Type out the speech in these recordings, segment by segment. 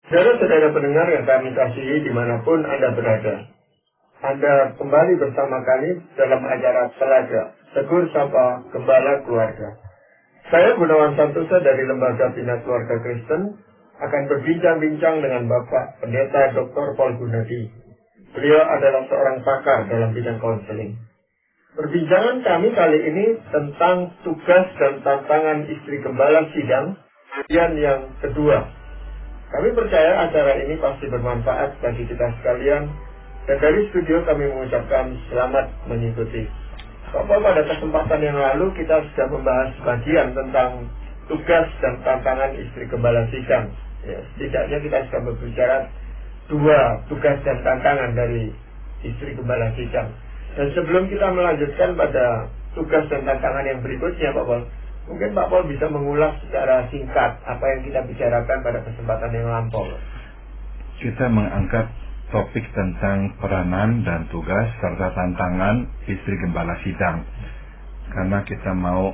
Saudara-saudara pendengar yang kami kasihi dimanapun Anda berada, Anda kembali bersama kami dalam acara Telaga, Tegur Sapa Gembala Keluarga. Saya Gunawan Santosa dari Lembaga Bina Keluarga Kristen akan berbincang-bincang dengan Bapak Pendeta Dr. Paul Gunadi. Beliau adalah seorang pakar dalam bidang konseling. Perbincangan kami kali ini tentang tugas dan tantangan istri gembala sidang, bagian yang kedua. Kami percaya acara ini pasti bermanfaat bagi kita sekalian, dan dari studio kami mengucapkan selamat mengikuti. Bapak, pada kesempatan yang lalu kita sudah membahas bagian tentang tugas dan tantangan istri gembala sidang. Ya, setidaknya kita sudah berbicara dua tugas dan tantangan dari istri gembala sidang. Dan sebelum kita melanjutkan pada tugas dan tantangan yang berikutnya, Pak Paul, mungkin Pak Paul bisa mengulas secara singkat apa yang kita bicarakan pada kesempatan yang lampau. Kita mengangkat topik tentang peranan dan tugas serta tantangan istri gembala sidang, karena kita mau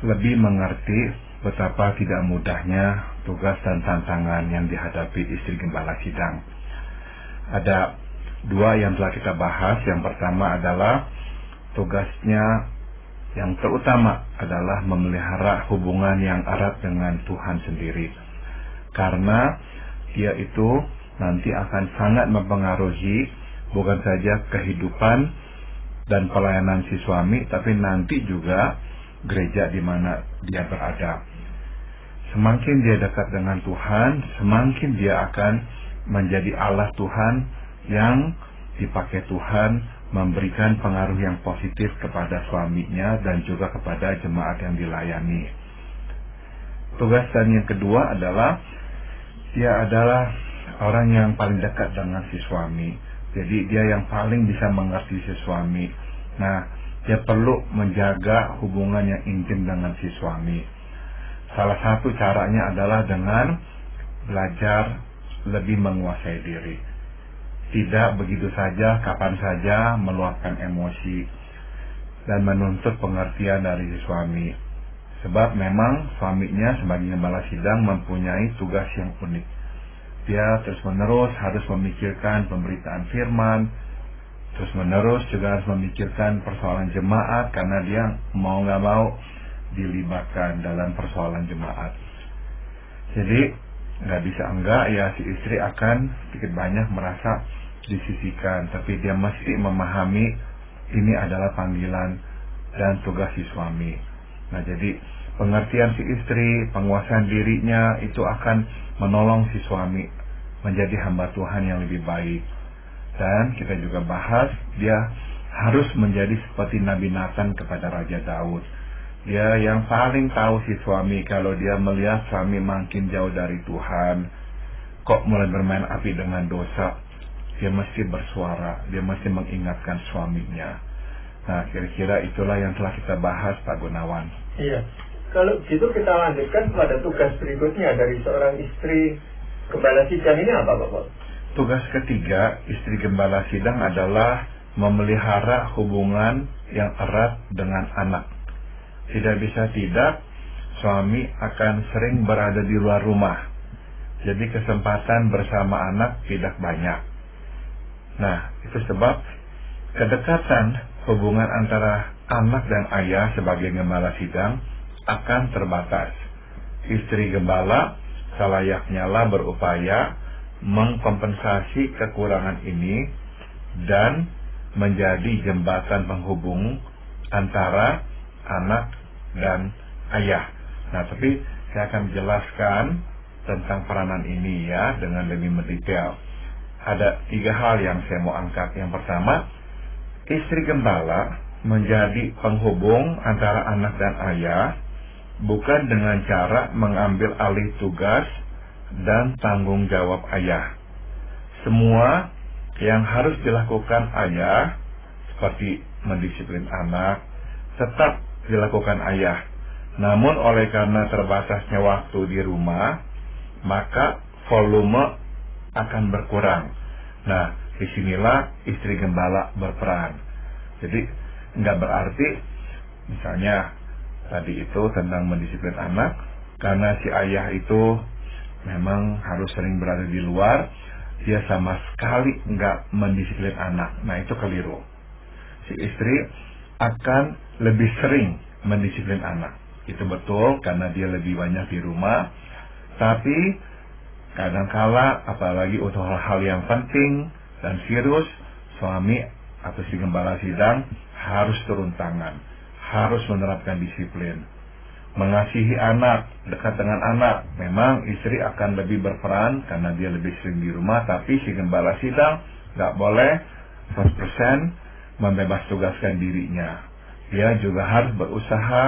lebih mengerti betapa tidak mudahnya tugas dan tantangan yang dihadapi istri gembala sidang. Ada dua yang telah kita bahas. Yang pertama adalah tugasnya yang terutama adalah memelihara hubungan yang erat dengan Tuhan sendiri, karena dia itu nanti akan sangat mempengaruhi bukan saja kehidupan dan pelayanan si suami, tapi nanti juga gereja di mana dia berada. Semakin dia dekat dengan Tuhan, semakin dia akan menjadi alat Tuhan yang dipakai Tuhan memberikan pengaruh yang positif kepada suaminya dan juga kepada jemaat yang dilayani. Tugas dan yang kedua adalah dia adalah orang yang paling dekat dengan si suami. Jadi dia yang paling bisa mengerti si suami. Nah, dia perlu menjaga hubungan yang intim dengan si suami. Salah satu caranya adalah dengan belajar lebih menguasai diri. Tidak begitu saja, kapan saja meluapkan emosi dan menuntut pengertian dari si suami. Sebab memang suaminya sebagai gembala sidang mempunyai tugas yang unik. Dia terus-menerus harus memikirkan pemberitaan firman, terus-menerus juga harus memikirkan persoalan jemaat, karena dia mau nggak mau dilibatkan dalam persoalan jemaat. Jadi nggak bisa enggak ya, si istri akan sedikit banyak merasa disisihkan, tapi dia mesti memahami ini adalah panggilan dan tugas si suami. Nah, jadi pengertian si istri, penguasaan dirinya itu akan menolong si suami menjadi hamba Tuhan yang lebih baik. Dan kita juga bahas dia harus menjadi seperti Nabi Nathan kepada Raja Daud. Dia yang paling tahu si suami. Kalau dia melihat suami makin jauh dari Tuhan, kok mulai bermain api dengan dosa, dia mesti bersuara, dia mesti mengingatkan suaminya. Nah, kira-kira itulah yang telah kita bahas, Pak Gunawan. Iya. Kalau gitu kita lanjutkan pada tugas berikutnya dari seorang istri gembala sidang ini apa, Bapak? Tugas ketiga istri gembala sidang adalah memelihara hubungan yang erat dengan anak. Tidak bisa tidak, suami akan sering berada di luar rumah. Jadi kesempatan bersama anak tidak banyak. Nah, itu sebab kedekatan hubungan antara anak dan ayah sebagai gembala sidang akan terbatas. Istri gembala selayaknya lah berupaya mengkompensasi kekurangan ini dan menjadi jembatan penghubung antara anak dan ayah. Nah, tapi saya akan menjelaskan tentang peranan ini ya dengan lebih mendetail. Ada 3 hal yang saya mau angkat. Yang pertama, istri gembala menjadi penghubung antara anak dan ayah bukan dengan cara mengambil alih tugas dan tanggung jawab ayah. Semua yang harus dilakukan ayah, seperti mendisiplin anak, tetap dilakukan ayah. Namun oleh karena terbatasnya waktu di rumah, maka volume akan berkurang. Nah, disinilah istri gembala berperan. Jadi nggak berarti misalnya tadi itu tentang mendisiplin anak, karena si ayah itu memang harus sering berada di luar, dia sama sekali nggak mendisiplin anak. Nah, itu keliru. Si istri akan lebih sering mendisiplin anak. Itu betul karena dia lebih banyak di rumah. Tapi kadangkala apalagi untuk hal-hal yang penting dan serius, suami atau si gembala sidang harus turun tangan, harus menerapkan disiplin. Mengasihi anak, dekat dengan anak. Memang istri akan lebih berperan karena dia lebih sering di rumah, tapi si gembala sidang nggak boleh 100% membebas tugaskan dirinya. Dia juga harus berusaha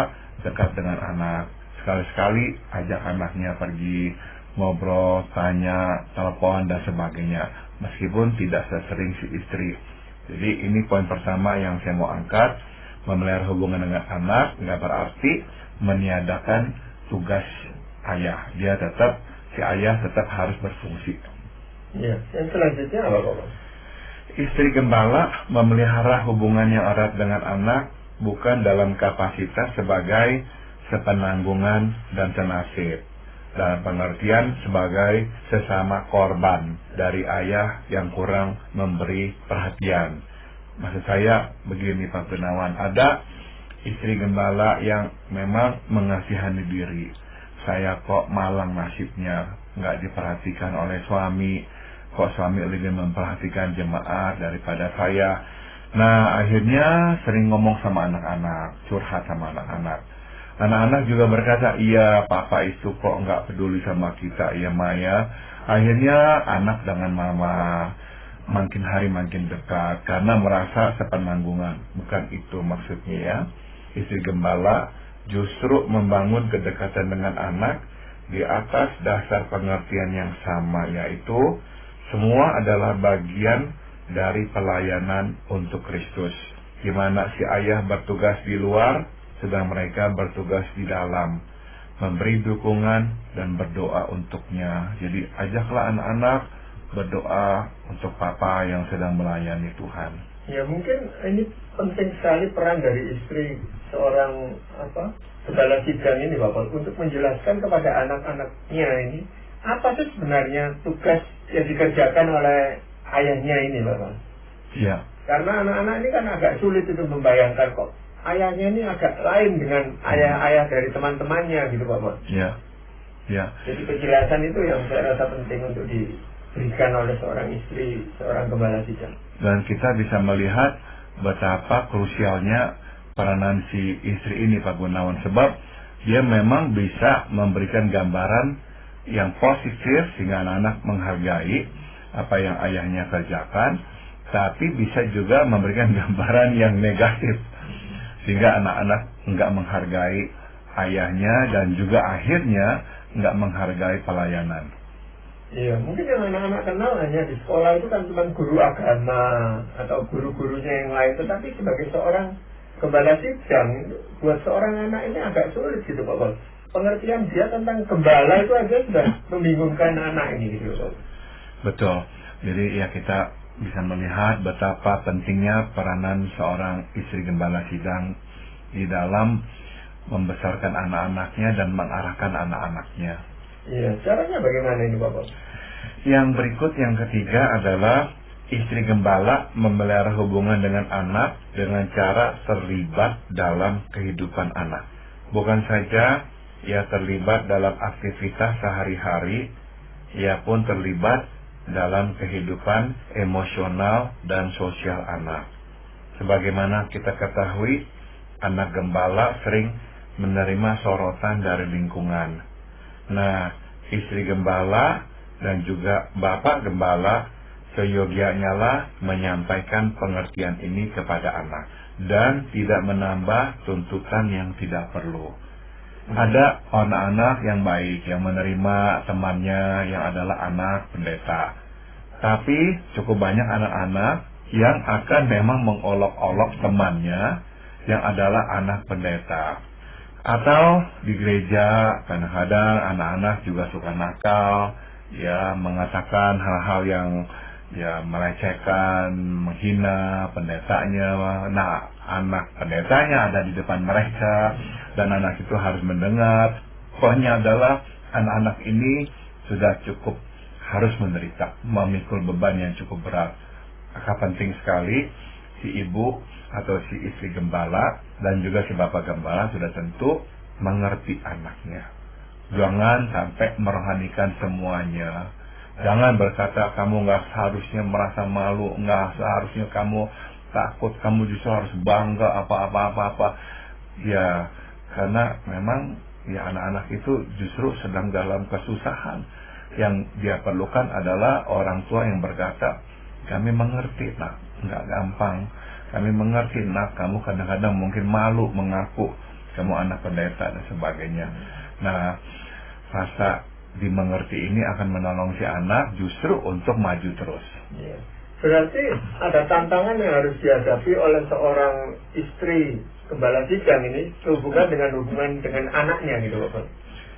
dekat dengan anak. Sekali-sekali ajak anaknya pergi ngobrol, tanya, telepon, dan sebagainya. Meskipun tidak sesering si istri. Jadi ini poin pertama yang saya mau angkat. Memelihara hubungan dengan anak nggak berarti meniadakan tugas ayah. Si ayah tetap harus berfungsi. Ya, yang selanjutnya apa, Bapak? Istri gembala memelihara hubungan yang erat dengan anak bukan dalam kapasitas sebagai sepenanggungan dan senasib, dalam pengertian sebagai sesama korban dari ayah yang kurang memberi perhatian. Maksud saya begini, Pak Gunawan, ada istri gembala yang memang mengasihani diri. Saya kok malang nasibnya, nggak diperhatikan oleh suami, kok suami lebih memperhatikan jemaat daripada saya. Nah, akhirnya sering ngomong sama anak-anak, curhat sama anak-anak. Anak-anak juga berkata, iya papa itu kok nggak peduli sama kita, iya Maya. Akhirnya anak dengan mama makin hari makin dekat karena merasa sepenanggungan. Bukan itu maksudnya ya. Istri gembala justru membangun kedekatan dengan anak di atas dasar pengertian yang sama, yaitu semua adalah bagian dari pelayanan untuk Kristus, di mana si ayah bertugas di luar sedang mereka bertugas di dalam, memberi dukungan dan berdoa untuknya. Jadi ajaklah anak-anak berdoa untuk papa yang sedang melayani Tuhan. Ya, mungkin ini penting sekali peran dari istri seorang gembala sidang ini, Bapak, untuk menjelaskan kepada anak-anaknya ini apa sih sebenarnya tugas yang dikerjakan oleh ayahnya ini, Bapak. Iya. Karena anak-anak ini kan agak sulit untuk membayangkan kok ayahnya ini agak lain dengan ayah-ayah dari teman-temannya gitu, Bapak. Iya. Iya. Jadi penjelasan itu yang saya rasa penting untuk diberikan oleh seorang istri, seorang gembala sidang. Dan kita bisa melihat betapa krusialnya peranan si istri ini, Pak Gunawan, sebab dia memang bisa memberikan gambaran yang positif sehingga anak-anak menghargai apa yang ayahnya kerjakan, tapi bisa juga memberikan gambaran yang negatif sehingga anak-anak enggak menghargai ayahnya dan juga akhirnya enggak menghargai pelayanan. Iya, mungkin yang anak-anak kenal hanya di sekolah itu kan cuma guru agama atau guru-gurunya yang lain, tetapi sebagai seorang gembala sidang, buat seorang anak ini agak sulit gitu, Bapak. Pengertian dia tentang gembala itu aja sudah membingungkan anak ini gitu, Bapak. Betul. Jadi ya kita bisa melihat betapa pentingnya peranan seorang istri gembala sidang di dalam membesarkan anak-anaknya dan mengarahkan anak-anaknya. Iya, caranya bagaimana ini, Bapak? Yang berikut, yang ketiga adalah istri gembala memelihara hubungan dengan anak dengan cara terlibat dalam kehidupan anak. Bukan saja ia terlibat dalam aktivitas sehari-hari, ia pun terlibat dalam kehidupan emosional dan sosial anak. Sebagaimana kita ketahui, anak gembala sering menerima sorotan dari lingkungan. Nah, istri gembala dan juga bapak gembala seyogianya lah menyampaikan pengertian ini kepada anak dan tidak menambah tuntutan yang tidak perlu. Ada anak-anak yang baik yang menerima temannya yang adalah anak pendeta, tapi cukup banyak anak-anak yang akan memang mengolok-olok temannya yang adalah anak pendeta. Atau di gereja kadang-kadang anak-anak juga suka nakal, ya mengatakan hal-hal yang ya melecehkan, menghina pendetanya. Nah, anak pendetanya ada di depan mereka dan anak itu harus mendengar. Pokoknya adalah anak-anak ini sudah cukup harus menderita, memikul beban yang cukup berat. Maka penting sekali si ibu atau si istri gembala dan juga si bapak gembala sudah tentu mengerti anaknya. Jangan sampai merohanikan semuanya. Jangan berkata kamu nggak seharusnya merasa malu, nggak seharusnya kamu takut, kamu justru harus bangga apa. Ya, karena memang ya anak-anak itu justru sedang dalam kesusahan. Yang dia perlukan adalah orang tua yang berkata, kami mengerti nak, nggak gampang. Kami mengerti nak, kamu kadang-kadang mungkin malu mengaku kamu anak pendeta dan sebagainya. Nah, rasa dimengerti ini akan menolong si anak justru untuk maju terus. Ya. Berarti ada tantangan yang harus dihadapi oleh seorang istri gembala sidang ini hubungan dengan anaknya gitu Bapak.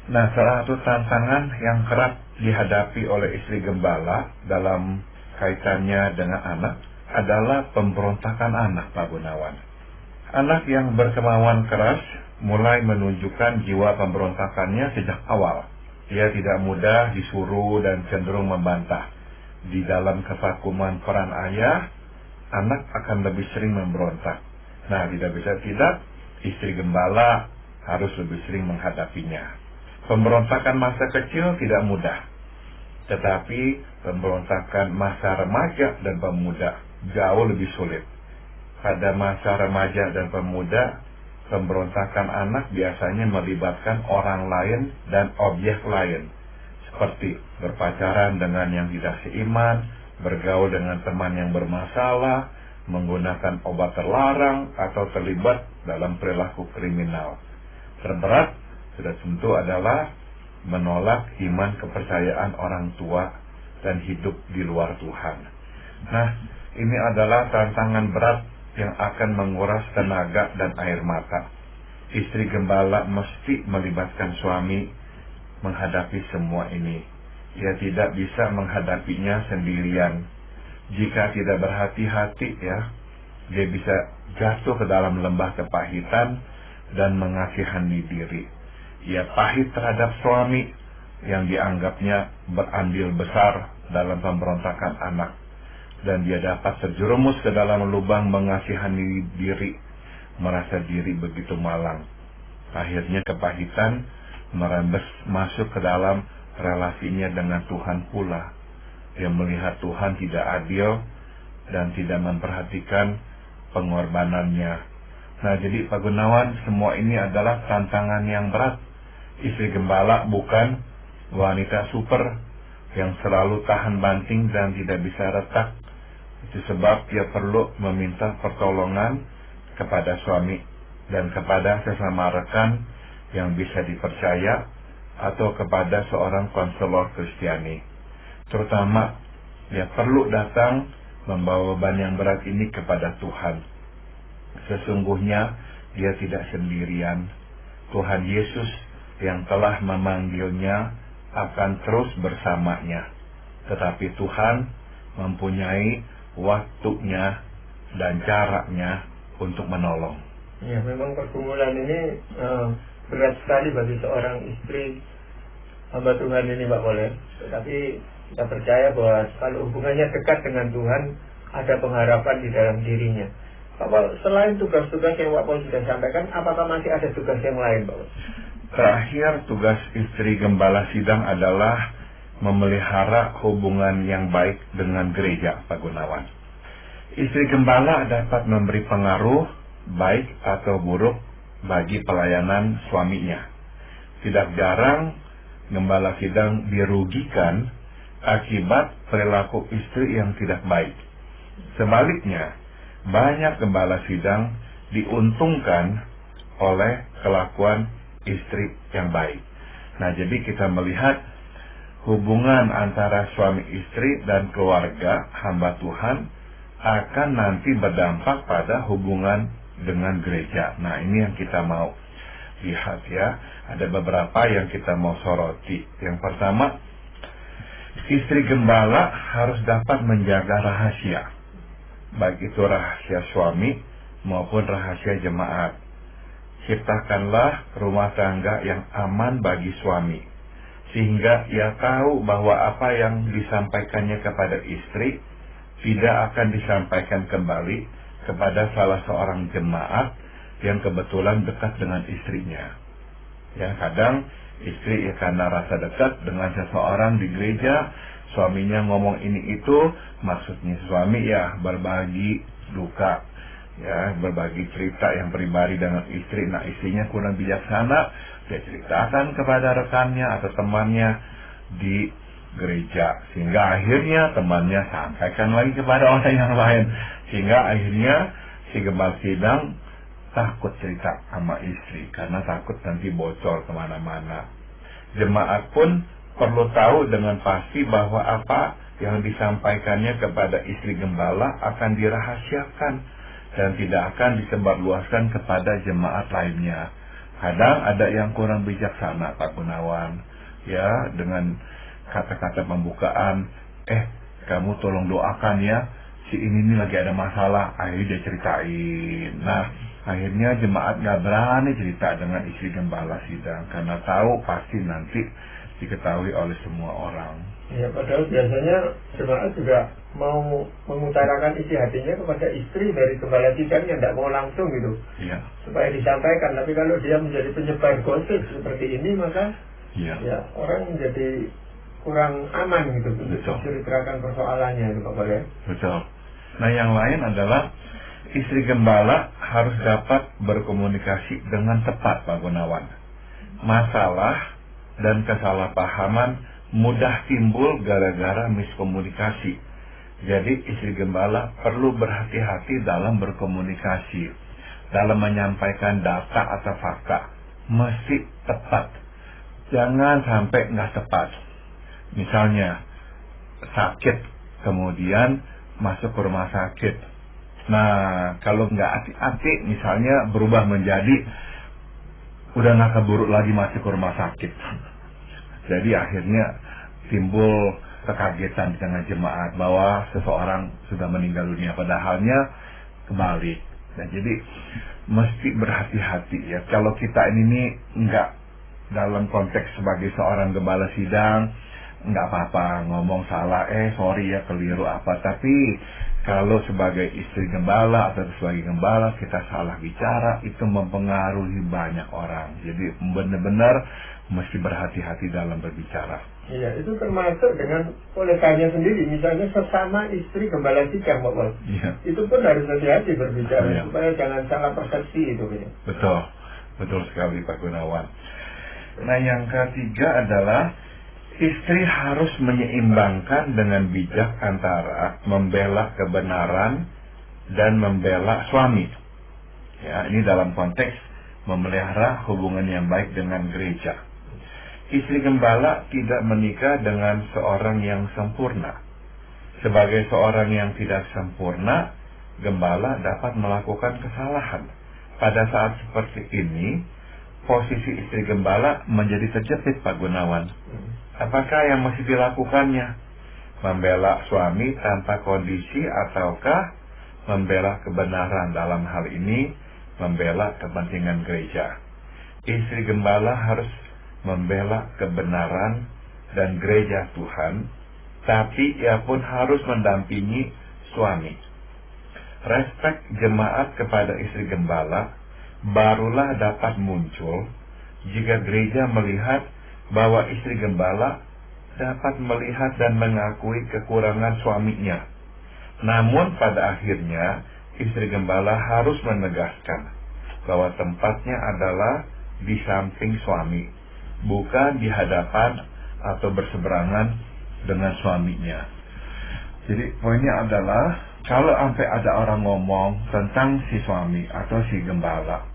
Nah, salah satu tantangan yang kerap dihadapi oleh istri gembala dalam kaitannya dengan anak adalah pemberontakan anak, Pak Gunawan. Anak yang berkemauan keras mulai menunjukkan jiwa pemberontakannya sejak awal. Ia tidak mudah disuruh dan cenderung membantah. Di dalam kevakuman peran ayah, anak akan lebih sering memberontak. Nah, tidak bisa tidak, istri gembala harus lebih sering menghadapinya. Pemberontakan masa kecil tidak mudah, tetapi pemberontakan masa remaja dan pemuda jauh lebih sulit. Pada masa remaja dan pemuda, pemberontakan anak biasanya melibatkan orang lain dan objek lain, seperti berpacaran dengan yang tidak seiman, bergaul dengan teman yang bermasalah, menggunakan obat terlarang, atau terlibat dalam perilaku kriminal. Terberat sudah tentu adalah menolak iman kepercayaan orang tua dan hidup di luar Tuhan. Nah, ini adalah tantangan berat yang akan menguras tenaga dan air mata. Istri gembala mesti melibatkan suami menghadapi semua ini. Ia tidak bisa menghadapinya sendirian. Jika tidak berhati-hati ya, dia bisa jatuh ke dalam lembah kepahitan dan mengasihani diri. Ia pahit terhadap suami yang dianggapnya berandil besar dalam pemberontakan anak, dan dia dapat terjerumus ke dalam lubang mengasihani diri, merasa diri begitu malang. Akhirnya kepahitan merembes masuk ke dalam relasinya dengan Tuhan pula. Dia melihat Tuhan tidak adil dan tidak memperhatikan pengorbanannya. Nah, jadi Pak Gunawan, semua ini adalah tantangan yang berat. Istri gembala bukan wanita super yang selalu tahan banting dan tidak bisa retak. Itu sebab dia perlu meminta pertolongan kepada suami dan kepada sesama rekan yang bisa dipercaya atau kepada seorang konselor Kristiani. Terutama dia perlu datang membawa beban yang berat ini kepada Tuhan. Sesungguhnya dia tidak sendirian. Tuhan Yesus yang telah memanggilnya akan terus bersamanya. Tetapi Tuhan mempunyai waktunya dan caranya untuk menolong. Ya, memang pergumulan ini berat sekali bagi seorang istri hamba Tuhan ini, Pak Pol. Tetapi kita percaya bahwa kalau hubungannya dekat dengan Tuhan, ada pengharapan di dalam dirinya. Pak Pol, selain tugas-tugas yang Pak Pol sudah sampaikan, apakah masih ada tugas yang lain, Pak Pol? Terakhir, tugas istri gembala sidang adalah memelihara hubungan yang baik dengan gereja, Pak Gunawan. Istri gembala dapat memberi pengaruh baik atau buruk bagi pelayanan suaminya. Tidak jarang gembala sidang dirugikan akibat perilaku istri yang tidak baik. Sebaliknya, banyak gembala sidang diuntungkan oleh kelakuan istri yang baik. Nah, jadi kita melihat hubungan antara suami istri dan keluarga hamba Tuhan akan nanti berdampak pada hubungan dengan gereja. Nah, ini yang kita mau lihat ya. Ada beberapa yang kita mau soroti. Yang pertama, istri gembala harus dapat menjaga rahasia, baik itu rahasia suami maupun rahasia jemaat. Ciptakanlah rumah tangga yang aman bagi suami, sehingga ia tahu bahwa apa yang disampaikannya kepada istri tidak akan disampaikan kembali kepada salah seorang jemaat yang kebetulan dekat dengan istrinya. Ya, kadang istri karena rasa dekat dengan seseorang di gereja, suaminya ngomong ini itu, maksudnya suami ya berbagi duka, ya berbagi cerita yang pribadi dengan istri. Nah, istrinya kurang bijaksana, dia ceritakan kepada rekannya atau temannya di gereja, sehingga akhirnya temannya sampaikan lagi kepada orang yang lain, sehingga akhirnya si gembala sidang takut cerita sama istri karena takut nanti bocor kemana-mana. Jemaat pun perlu tahu dengan pasti bahwa apa yang disampaikannya kepada istri gembala akan dirahasiakan dan tidak akan disebarluaskan kepada jemaat lainnya. Kadang ada yang kurang bijaksana, Pak Gunawan, ya, dengan kata-kata pembukaan, kamu tolong doakan ya, si ini lagi ada masalah, akhirnya dia ceritain. Nah, akhirnya jemaat gak berani cerita dengan istri gembala sidang karena tahu pasti nanti diketahui oleh semua orang. Ya, padahal biasanya jemaat juga mau mengutarakan isi hatinya kepada istri dari gembala sidang yang tidak mau langsung gitu, ya, supaya disampaikan. Tapi kalau dia menjadi penyebar gosip seperti ini, maka ya orang menjadi kurang aman gitu untuk menceritakan persoalannya itu, Pak Boleh. Betul. Nah, yang lain adalah istri gembala harus dapat berkomunikasi dengan tepat, Pak Gunawan. Masalah dan kesalahpahaman mudah timbul gara-gara miskomunikasi. Jadi istri gembala perlu berhati-hati dalam berkomunikasi, dalam menyampaikan data atau fakta. Mesti tepat, jangan sampai nggak tepat. Misalnya sakit, kemudian masuk ke rumah sakit. Nah, kalau nggak hati-hati, misalnya berubah menjadi udah nggak keburuk lagi masuk ke rumah sakit. Jadi akhirnya timbul kekagetan di tengah jemaat bahwa seseorang sudah meninggal dunia, padahalnya kebalik. Nah, jadi mesti berhati-hati ya. Kalau kita ini nggak dalam konteks sebagai seorang gembala sidang, nggak apa-apa ngomong salah, sorry ya keliru apa. Tapi kalau sebagai istri gembala atau sebagai gembala kita salah bicara, itu mempengaruhi banyak orang. Jadi benar-benar mesti berhati-hati dalam berbicara. Iya, itu termasuk dengan koleganya sendiri, misalnya sesama istri gembala sidang, Pak Wal. Iya. Itu pun harus hati-hati berbicara, supaya jangan salah persepsi itu. Betul, betul sekali Pak Gunawan. Nah, yang ketiga adalah istri harus menyeimbangkan dengan bijak antara membela kebenaran dan membela suami. Ya, ini dalam konteks memelihara hubungan yang baik dengan gereja. Istri gembala tidak menikah dengan seorang yang sempurna. Sebagai seorang yang tidak sempurna, gembala dapat melakukan kesalahan. Pada saat seperti ini, posisi istri gembala menjadi terjepit, Pak Gunawan. Apakah yang mesti dilakukannya? Membela suami tanpa kondisi ataukah membela kebenaran, dalam hal ini membela kepentingan gereja? Istri gembala harus membela kebenaran dan gereja Tuhan, tapi ia pun harus mendampingi suami. Respek jemaat kepada istri gembala barulah dapat muncul jika gereja melihat bahwa istri gembala dapat melihat dan mengakui kekurangan suaminya. Namun pada akhirnya istri gembala harus menegaskan bahwa tempatnya adalah di samping suami, bukan di hadapan atau berseberangan dengan suaminya. Jadi poinnya adalah kalau sampai ada orang ngomong tentang si suami atau si gembala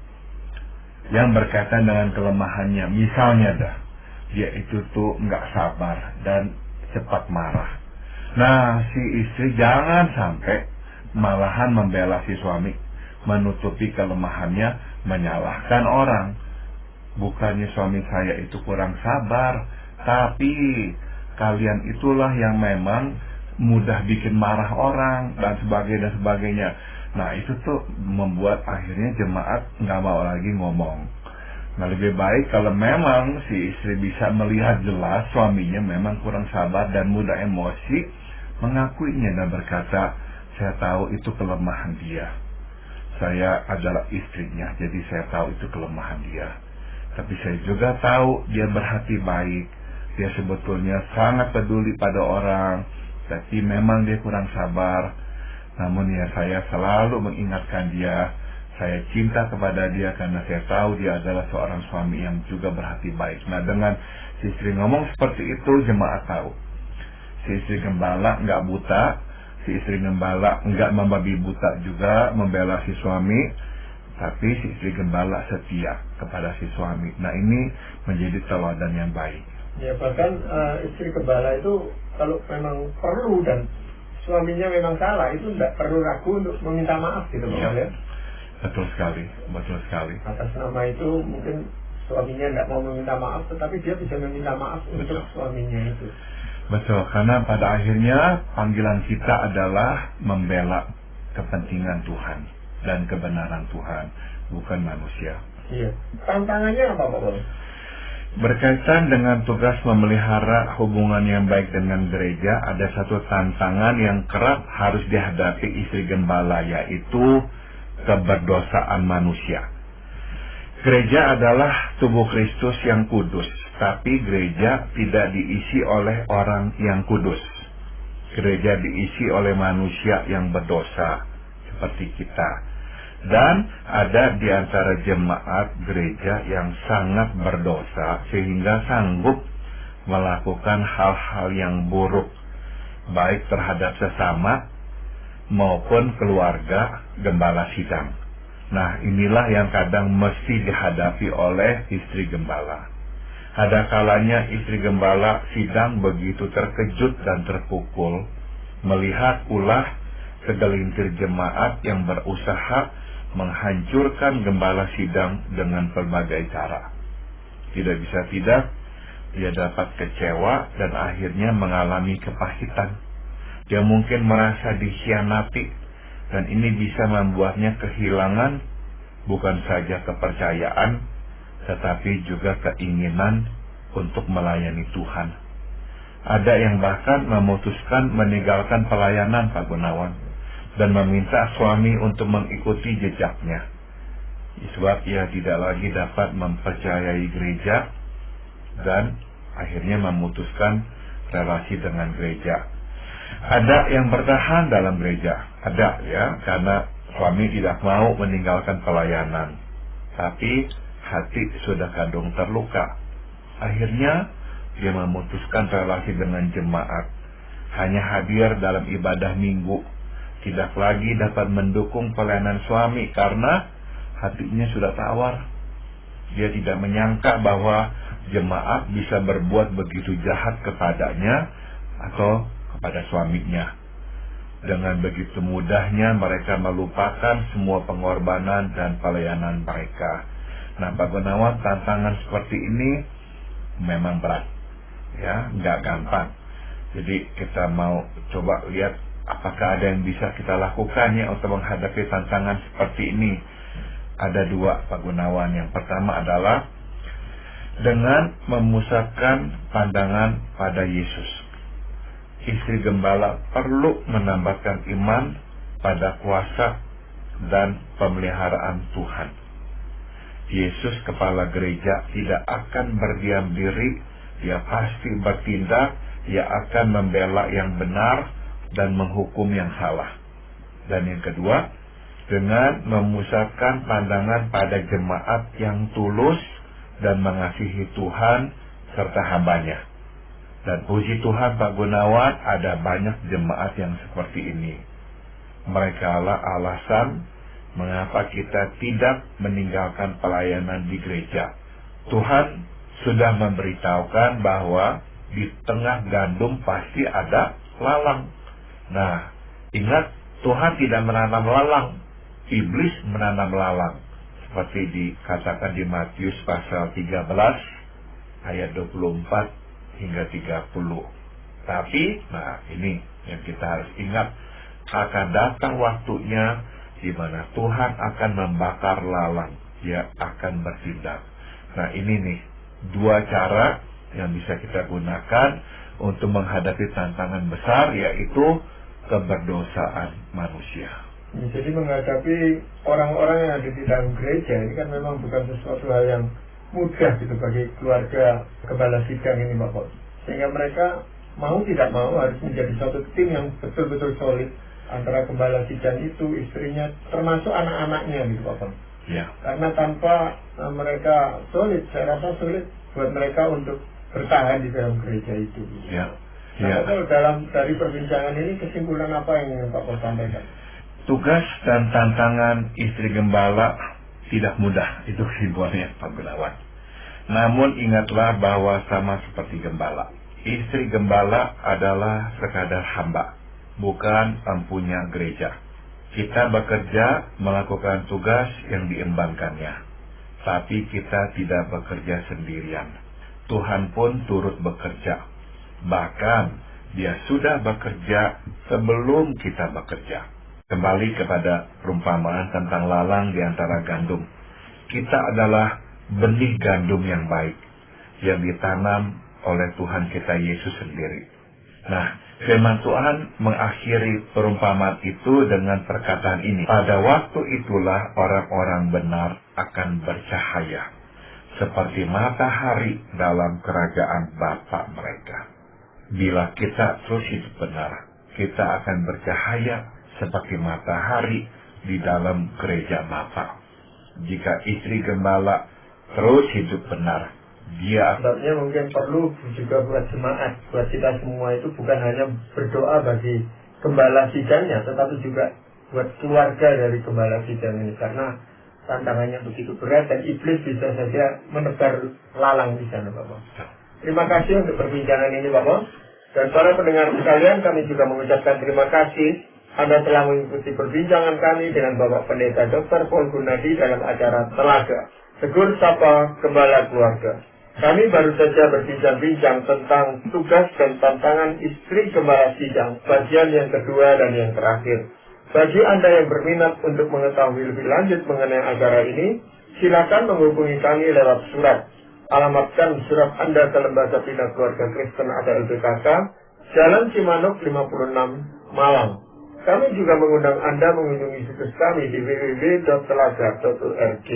yang berkaitan dengan kelemahannya, misalnya dia itu tuh nggak sabar dan cepat marah. Nah, si istri jangan sampai malahan membela si suami, menutupi kelemahannya, menyalahkan orang. Bukannya suami saya itu kurang sabar, tapi kalian itulah yang memang mudah bikin marah orang dan sebagainya. Nah, itu tuh membuat akhirnya jemaat nggak mau lagi ngomong. Nah, lebih baik kalau memang si istri bisa melihat jelas suaminya memang kurang sabar dan mudah emosi, mengakuinya dan berkata, saya tahu itu kelemahan dia. Saya adalah istrinya, jadi saya tahu itu kelemahan dia. Tapi saya juga tahu dia berhati baik. Dia sebetulnya sangat peduli pada orang, tapi memang dia kurang sabar. Namun ya saya selalu mengingatkan dia, saya cinta kepada dia karena saya tahu dia adalah seorang suami yang juga berhati baik. Nah, dengan si istri ngomong seperti itu, jemaat tahu. Si istri gembala nggak buta, si istri gembala nggak membabi buta juga membela si suami, tapi si istri gembala setia kepada si suami. Nah, ini menjadi teladan yang baik. Ya, bahkan istri gembala itu kalau memang perlu dan suaminya memang salah, itu tidak perlu ragu untuk meminta maaf gitu, Pak ya. Betul sekali, betul sekali. Atas nama itu mungkin suaminya tidak mau meminta maaf, tetapi dia bisa meminta maaf untuk suaminya itu. Betul, karena pada akhirnya panggilan kita adalah membela kepentingan Tuhan dan kebenaran Tuhan, bukan manusia. Iya. Tantangannya apa, Pak? Berkaitan dengan tugas memelihara hubungan yang baik dengan gereja, ada satu tantangan yang kerap harus dihadapi istri gembala, yaitu keberdosaan manusia. Gereja adalah tubuh Kristus yang kudus, tapi gereja tidak diisi oleh orang yang kudus. Gereja diisi oleh manusia yang berdosa, seperti kita. Dan ada di antara jemaat gereja yang sangat berdosa, sehingga sanggup melakukan hal-hal yang buruk, baik terhadap sesama maupun keluarga gembala sidang. Nah, inilah yang kadang mesti dihadapi oleh istri gembala. Ada kalanya istri gembala sidang begitu terkejut dan terpukul melihat ulah segelintir jemaat yang berusaha menghancurkan gembala sidang dengan berbagai cara. Tidak bisa tidak, dia dapat kecewa dan akhirnya mengalami kepahitan. Dia mungkin merasa dikhianati, dan ini bisa membuatnya kehilangan bukan saja kepercayaan, tetapi juga keinginan untuk melayani Tuhan. Ada yang bahkan memutuskan meninggalkan pelayanan, Pak Gunawan, dan meminta suami untuk mengikuti jejaknya, sebab ia tidak lagi dapat mempercayai gereja dan akhirnya memutuskan relasi dengan gereja. Ada yang bertahan dalam gereja, ada ya, karena suami tidak mau meninggalkan pelayanan, tapi hati sudah kadung terluka. Akhirnya dia memutuskan relasi dengan jemaat, hanya hadir dalam ibadah minggu, tidak lagi dapat mendukung pelayanan suami karena hatinya sudah tawar. Dia tidak menyangka bahwa jemaat bisa berbuat begitu jahat kepadanya atau kepada suaminya. Dengan begitu mudahnya mereka melupakan semua pengorbanan dan pelayanan mereka. Nah, Pak Gunawan, tantangan seperti ini memang berat, ya, nggak gampang. Jadi kita mau coba lihat apakah ada yang bisa kita lakukan ya untuk menghadapi tantangan seperti ini. Ada dua, Pak Gunawan. Yang pertama adalah dengan memusatkan pandangan pada Yesus. Istri gembala perlu menambahkan iman pada kuasa dan pemeliharaan Tuhan. Yesus, kepala gereja, tidak akan berdiam diri. Dia pasti bertindak. Dia akan membela yang benar dan menghukum yang salah. Dan yang kedua, dengan memusatkan pandangan pada jemaat yang tulus dan mengasihi Tuhan serta hambanya. Dan puji Tuhan, Pak Gunawan, ada banyak jemaat yang seperti ini. Mereka lah alasan mengapa kita tidak meninggalkan pelayanan di gereja. Tuhan sudah memberitahukan bahwa di tengah gandum pasti ada lalang. Nah, ingat, Tuhan tidak menanam lalang, iblis menanam lalang. Seperti dikatakan di Matius pasal 13 ayat 24 hingga 30. Tapi, nah ini yang kita harus ingat, akan datang waktunya di mana Tuhan akan membakar lalang. Dia akan bertindak. Nah ini nih, dua cara yang bisa kita gunakan untuk menghadapi tantangan besar, yaitu keberdosaan manusia. Jadi menghadapi orang-orang yang ada di dalam gereja ini kan memang bukan sesuatu hal yang mudah gitu bagi keluarga Gembala Sidang ini Bapak. Sehingga mereka mau tidak mau harus menjadi suatu tim yang betul-betul solid antara Gembala Sidang itu, istrinya, termasuk anak-anaknya gitu Bapak. Ya. Karena tanpa mereka solid, saya rasa sulit buat mereka untuk bertahan di dalam gereja itu. Ya. Nah, kalau dari perbincangan ini kesimpulan apa yang ingin Pak Pol sampaikan? Tugas dan tantangan istri gembala tidak mudah, itu kesimpulannya Pak Gunawan. Namun ingatlah bahwa sama seperti gembala, istri gembala adalah sekadar hamba, bukan empunya gereja. Kita bekerja melakukan tugas yang diembankannya, tapi kita tidak bekerja sendirian. Tuhan pun turut bekerja. Bahkan Dia sudah bekerja sebelum kita bekerja. Kembali kepada perumpamaan tentang lalang di antara gandum. Kita adalah benih gandum yang baik, yang ditanam oleh Tuhan kita Yesus sendiri. Nah, firman Tuhan mengakhiri perumpamaan itu dengan perkataan ini. Pada waktu itulah orang-orang benar akan bercahaya, seperti matahari dalam kerajaan Bapa mereka. Bila kita terus hidup benar, kita akan bercahaya seperti matahari di dalam gereja Bapa. Jika istri gembala terus hidup benar, dia sebabnya mungkin perlu juga buat jemaat, buat kita semua itu bukan hanya berdoa bagi Gembala Sidangnya, tetapi juga buat keluarga dari Gembala Sidang ini, karena tantangannya begitu berat dan iblis bisa saja menebar lalang di sana Bapak. Terima kasih untuk perbincangan ini Bapak. Dan para pendengar sekalian, kami juga mengucapkan terima kasih Anda telah mengikuti perbincangan kami dengan Bapak Pendeta Dr. Paul Gunadi dalam acara Telaga Tegur Sapa Gembala Keluarga. Kami baru saja berbincang-bincang tentang tugas dan tantangan istri Gembala Sidang, bagian yang kedua dan yang terakhir. Bagi Anda yang berminat untuk mengetahui lebih lanjut mengenai acara ini, silakan menghubungi kami lewat surat. Alamatkan surat Anda ke Lembaga Bina Keluarga Kristen atau LBKK, Jalan Cimanuk 56, Malang. Kami juga mengundang Anda mengunjungi situs kami di www.telaga.org.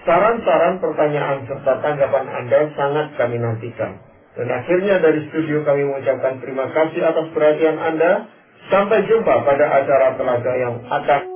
Saran-saran, pertanyaan, serta tanggapan Anda sangat kami nantikan. Dan akhirnya dari studio kami mengucapkan terima kasih atas perhatian Anda. Sampai jumpa pada acara Telaga yang akan